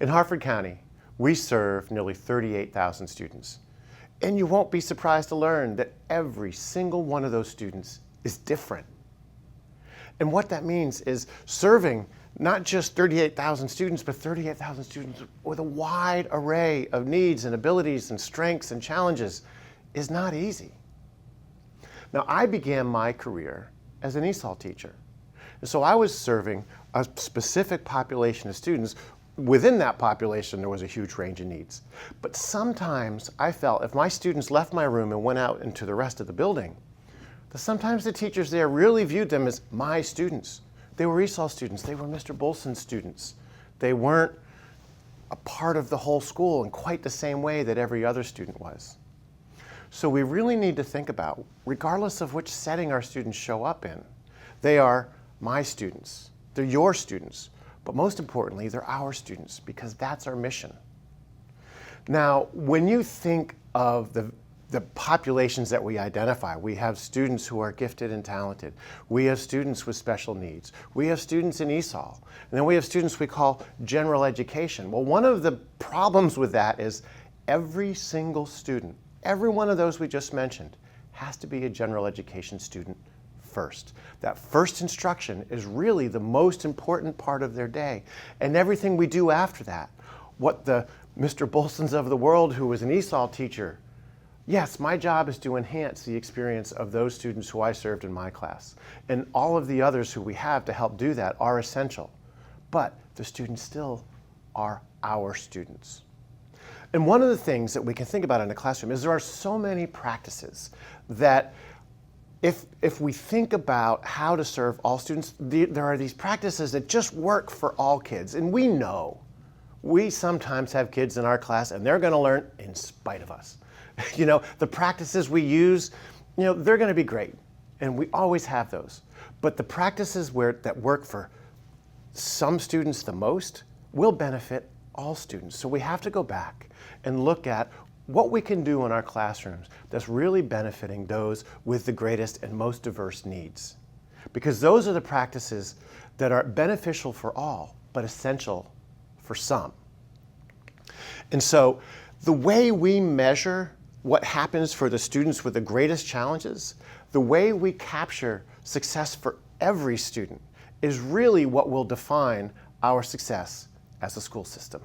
In Harford County, we serve nearly 38,000 students. And you won't be surprised to learn that every single one of those students is different. And what that means is serving not just 38,000 students, but 38,000 students with a wide array of needs and abilities and strengths and challenges is not easy. Now, I began my career as an ESOL teacher. And so I was serving a specific population of students. Within that population, there was a huge range of needs. But sometimes I felt if my students left my room and went out into the rest of the building, that sometimes the teachers there really viewed them as my students. They were ESOL students. They were Mr. Bolson's students. They weren't a part of the whole school in quite the same way that every other student was. So we really need to think about, regardless of which setting our students show up in, they are my students. They're your students. But most importantly, they're our students, because that's our mission. Now, when you think of the populations that we identify, we have students who are gifted and talented. We have students with special needs. We have students in ESOL. And then we have students we call general education. Well, one of the problems with that is every single student, every one of those we just mentioned, has to be a general education student first. That first instruction is really the most important part of their day. And everything we do after that, what the Mr. Bolsons of the world who was an ESOL teacher, yes, my job is to enhance the experience of those students who I served in my class. And all of the others who we have to help do that are essential. But the students still are our students. And one of the things that we can think about in a classroom is there are so many practices that if we think about how to serve all students, there are these practices that just work for all kids. And we know, we sometimes have kids in our class and they're going to learn in spite of us. You know, the practices we use, you know, they're going to be great. And we always have those. But the practices that work for some students the most will benefit all students. So we have to go back and look at what we can do in our classrooms that's really benefiting those with the greatest and most diverse needs. Because those are the practices that are beneficial for all, but essential for some. And so the way we measure what happens for the students with the greatest challenges, the way we capture success for every student, is really what will define our success as a school system.